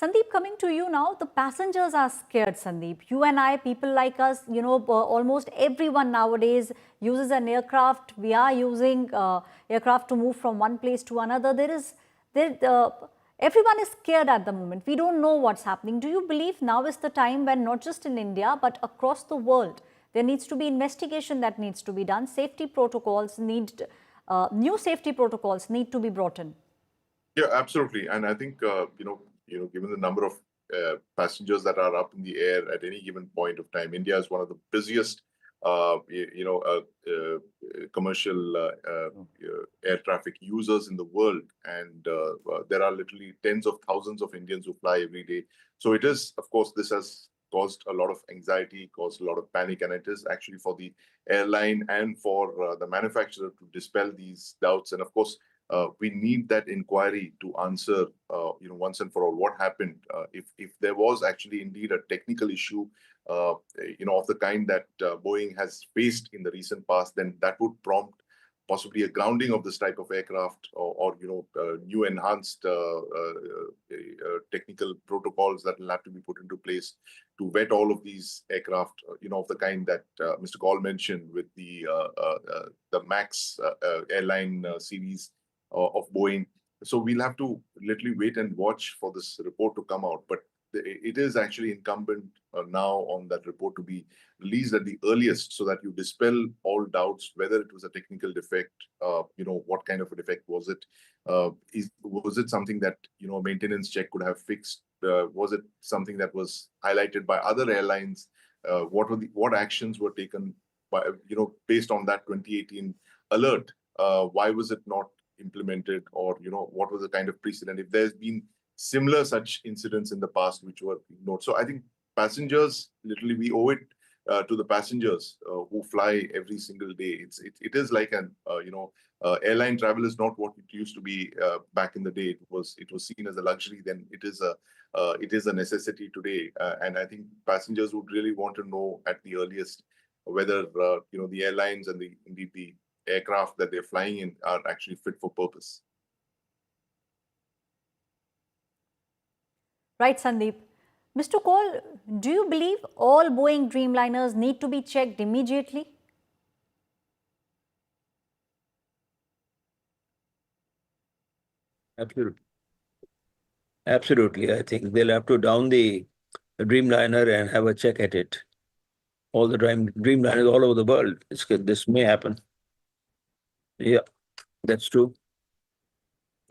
Sandeep, coming to you now, the passengers are scared, Sandeep. You and I, people like us, almost everyone nowadays uses an aircraft. We are using aircraft to move from one place to another. Everyone is scared at the moment. We don't know what's happening. Do you believe now is the time when not just in India, but across the world, there needs to be investigation that needs to be done. New safety protocols need to be brought in. Yeah, absolutely. And I think, given the number of passengers that are up in the air at any given point of time, India is one of the busiest, commercial air traffic users in the world. And there are literally tens of thousands of Indians who fly every day. So it is, of course, this has caused a lot of anxiety, caused a lot of panic, and it is actually for the airline and for the manufacturer to dispel these doubts. And of course, we need that inquiry to answer, once and for all what happened. If there was actually indeed a technical issue, of the kind that Boeing has faced in the recent past, then that would prompt possibly a grounding of this type of aircraft, or new enhanced technical protocols that will have to be put into place to vet all of these aircraft, of the kind that Mr. Kaul mentioned with the MAX airline series of Boeing. So we'll have to literally wait and watch for this report to come out. But it is actually incumbent now on that report to be released at the earliest, so that you dispel all doubts whether it was a technical defect, what kind of a defect was it? Was it something that a maintenance check could have fixed? Was it something that was highlighted by other airlines? What actions were taken by based on that 2018 alert? Why was it not implemented, or what was the kind of precedent if there's been similar such incidents in the past which were ignored? So I think passengers, literally, we owe it to the passengers who fly every single day. It is like an airline travel is not what it used to be back in the day. It was seen as a luxury. Then it is a necessity today, and I think passengers would really want to know at the earliest whether the airlines and indeed the aircraft that they're flying in are actually fit for purpose. Right, Sandeep. Mr. Kaul, do you believe all Boeing Dreamliners need to be checked immediately? Absolutely. Absolutely. I think they'll have to down the Dreamliner and have a check at it. All the Dreamliners all over the world. This may happen. Yeah, that's true.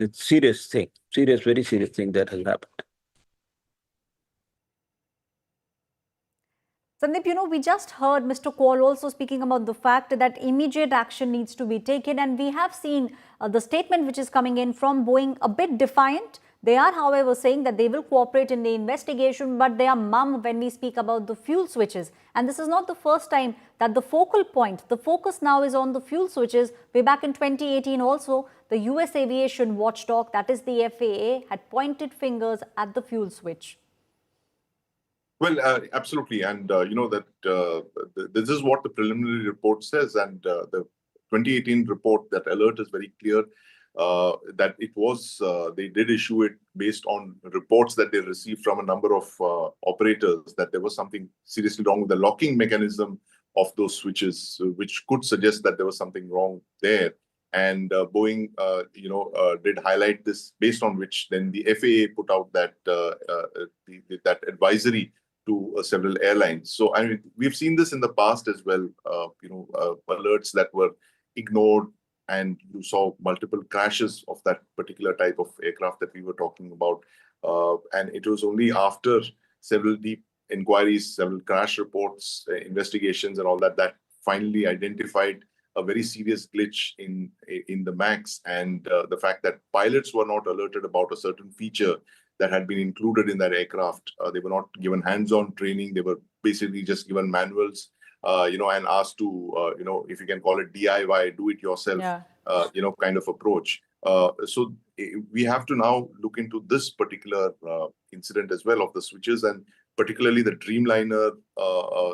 It's serious thing. Very serious thing that has happened. Sandeep, we just heard Mr. Kaul also speaking about the fact that immediate action needs to be taken, and we have seen the statement which is coming in from Boeing a bit defiant. They are, however, saying that they will cooperate in the investigation, but they are mum when we speak about the fuel switches. And this is not the first time that the focus now is on the fuel switches. Way back in 2018 also, the US Aviation Watchdog, that is the FAA, had pointed fingers at the fuel switch. Well, absolutely. And, this is what the preliminary report says. And the 2018 report, that alert is very clear. That it was, they did issue it based on reports that they received from a number of operators that there was something seriously wrong with the locking mechanism of those switches, which could suggest that there was something wrong there. And Boeing, did highlight this, based on which then the FAA put out that that advisory to several airlines. So I mean, we've seen this in the past as well. Alerts that were ignored, and you saw multiple crashes of that particular type of aircraft that we were talking about. And it was only after several deep inquiries, several crash reports, investigations, and all that finally identified a very serious glitch in the MAX, and the fact that pilots were not alerted about a certain feature that had been included in that aircraft. They were not given hands-on training. They were basically just given manuals, and asked to, if you can call it DIY, do it yourself, kind of approach. So we have to now look into this particular incident as well of the switches, and particularly the Dreamliner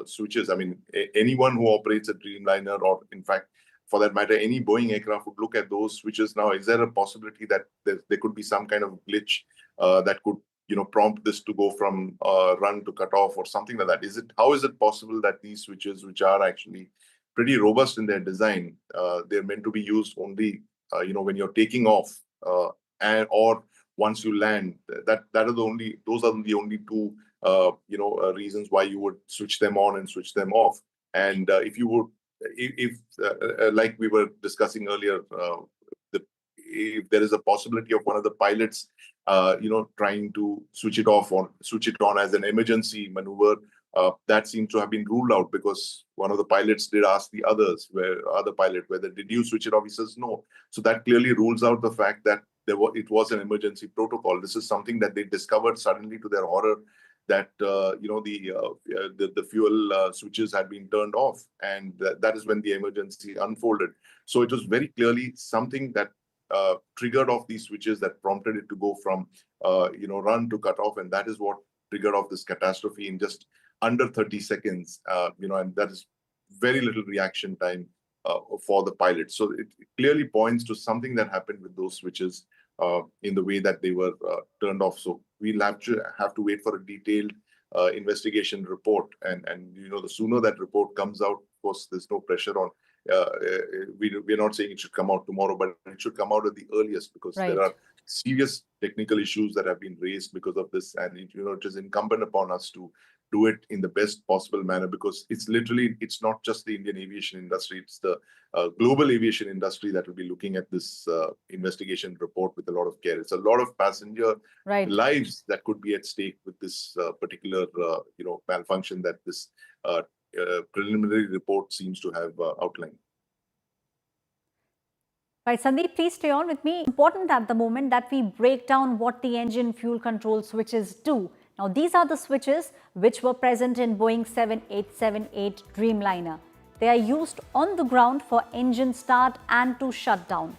switches. I mean, anyone who operates a Dreamliner, or in fact, for that matter, any Boeing aircraft would look at those switches now. Is there a possibility that there could be some kind of glitch that could prompt this to go from run to cut off or something like that? How is it possible that these switches, which are actually pretty robust in their design, they're meant to be used only when you're taking off or once you land? Those are the only two reasons why you would switch them on and switch them off. And if like we were discussing earlier, if there is a possibility of one of the pilots trying to switch it off or switch it on as an emergency maneuver, that seems to have been ruled out, because one of the pilots did ask the other pilot whether did you switch it off. He says no. So that clearly rules out the fact that it was an emergency protocol. This is something that they discovered suddenly to their horror, that the fuel switches had been turned off, and that is when the emergency unfolded. So it was very clearly something that triggered off these switches, that prompted it to go from run to cut off, and that is what triggered off this catastrophe in just under 30 seconds. And that is very little reaction time for the pilot. So it clearly points to something that happened with those switches in the way that they were turned off. So we'll have to wait for a detailed investigation report, and the sooner that report comes out, of course, there's no pressure on. We're not saying it should come out tomorrow, but it should come out at the earliest, because Right. there are serious technical issues that have been raised because of this, and it is incumbent upon us to do it in the best possible manner, because it's not just the Indian aviation industry, it's the global aviation industry that will be looking at this investigation report with a lot of care. It's a lot of passenger Right. lives that could be at stake with this particular malfunction that this preliminary report seems to have outlined. Right, Sandeep, please stay on with me. Important at the moment that we break down what the engine fuel control switches do. Now, these are the switches which were present in Boeing 7878 Dreamliner. They are used on the ground for engine start and to shut down.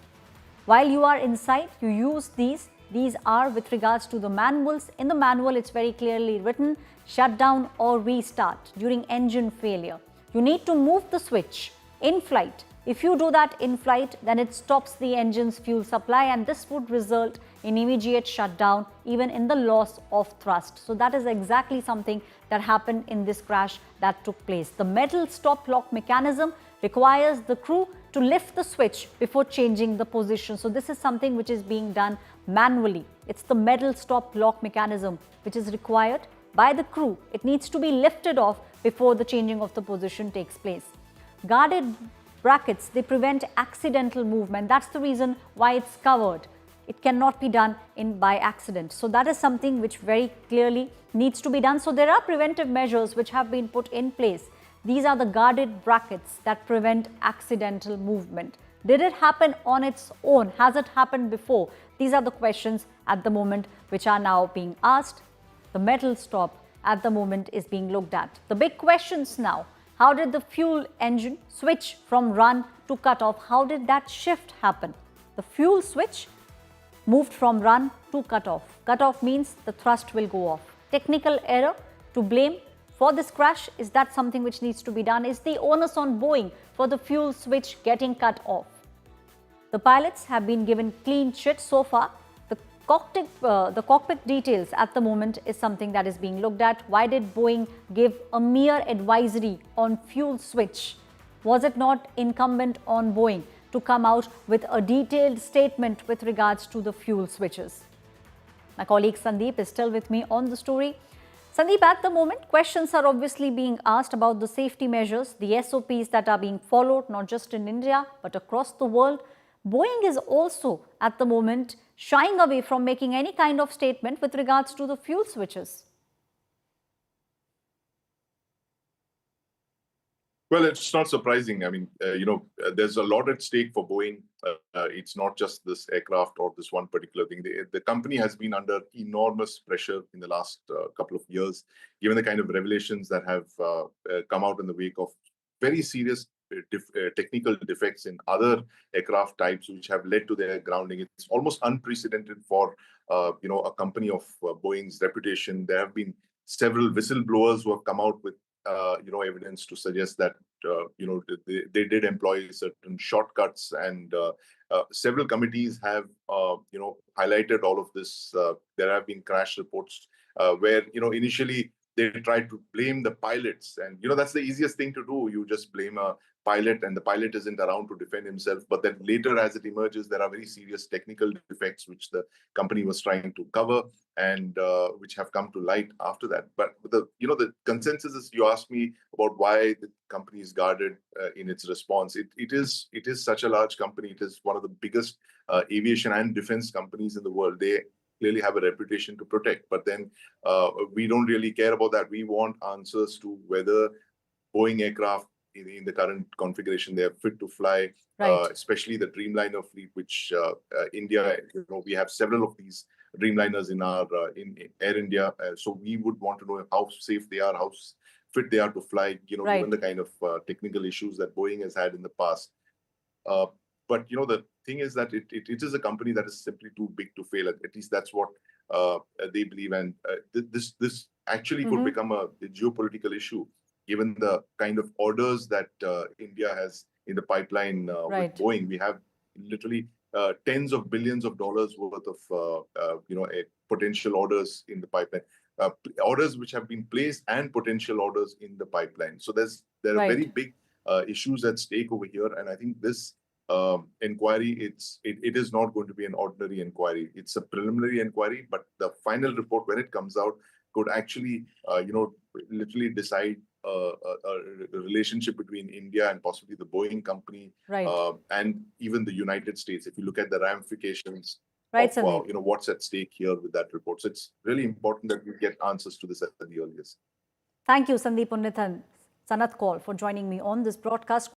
While you are inside, you use these. These are with regards to the manuals. In the manual, it's very clearly written, shut down or restart during engine failure. You need to move the switch in flight. If you do that in flight, then it stops the engine's fuel supply, and this would result in immediate shutdown, even in the loss of thrust. So that is exactly something that happened in this crash that took place. The metal stop lock mechanism requires the crew to lift the switch before changing the position. So this is something which is being done manually. It's the metal stop lock mechanism which is required by the crew. It needs to be lifted off before the changing of the position takes place. Guarded brackets, they prevent accidental movement. That's the reason why it's covered. It cannot be done by accident. So that is something which very clearly needs to be done. So there are preventive measures which have been put in place. These are the guarded brackets that prevent accidental movement. Did it happen on its own? Has it happened before? These are the questions at the moment which are now being asked. The metal stop at the moment is being looked at. The big questions now: how did the fuel engine switch from run to cut off? How did that shift happen? The fuel switch moved from run to cut off. Cut off means the thrust will go off. Technical error to blame for this crash, is that something which needs to be done? Is the onus on Boeing for the fuel switch getting cut off? The pilots have been given clean sheet so far. The cockpit details at the moment is something that is being looked at. Why did Boeing give a mere advisory on fuel switch? Was it not incumbent on Boeing to come out with a detailed statement with regards to the fuel switches? My colleague Sandeep is still with me on the story. Sandeep, at the moment, questions are obviously being asked about the safety measures, the SOPs that are being followed, not just in India, but across the world. Boeing is also, at the moment, shying away from making any kind of statement with regards to the fuel switches. Well, it's not surprising. I mean, there's a lot at stake for Boeing. It's not just this aircraft or this one particular thing. The company has been under enormous pressure in the last couple of years, given the kind of revelations that have come out in the wake of very serious technical defects in other aircraft types, which have led to their grounding. It's almost unprecedented for a company of Boeing's reputation. There have been several whistleblowers who have come out with evidence to suggest that they did employ certain shortcuts, and several committees have highlighted all of this. There have been crash reports where initially they tried to blame the pilots, and that's the easiest thing to do. You just blame a pilot, and the pilot isn't around to defend himself. But then later, as it emerges, there are very serious technical defects which the company was trying to cover, and which have come to light after that. But the consensus is, you asked me about why the company is guarded in its response. It is such a large company. It is one of the biggest aviation and defense companies in the world. They clearly have a reputation to protect, but then we don't really care about that. We want answers to whether Boeing aircraft in the current configuration, they are fit to fly, Right. especially the Dreamliner fleet, which India, we have several of these Dreamliners in our in Air India. So we would want to know how safe they are, how fit they are to fly, Right. given the kind of technical issues that Boeing has had in the past. But the thing is that it is a company that is simply too big to fail. At least that's what they believe, and this actually could become a geopolitical issue, given the kind of orders that India has in the pipeline Right. with Boeing. We have literally tens of billions of dollars worth of potential orders in the pipeline. Orders which have been placed and potential orders in the pipeline. So there are Right. very big issues at stake over here, and I think this inquiry, it is not going to be an ordinary inquiry. It's a preliminary inquiry, but the final report, when it comes out, could actually literally decide a relationship between India and possibly the Boeing company, Right. and even the United States. If you look at the ramifications Right, of Sandeep. what's at stake here with that report, so it's really important that we get answers to this at the earliest. Thank you, Sandeep Unnithan, Sanat Kaul, for joining me on this broadcast.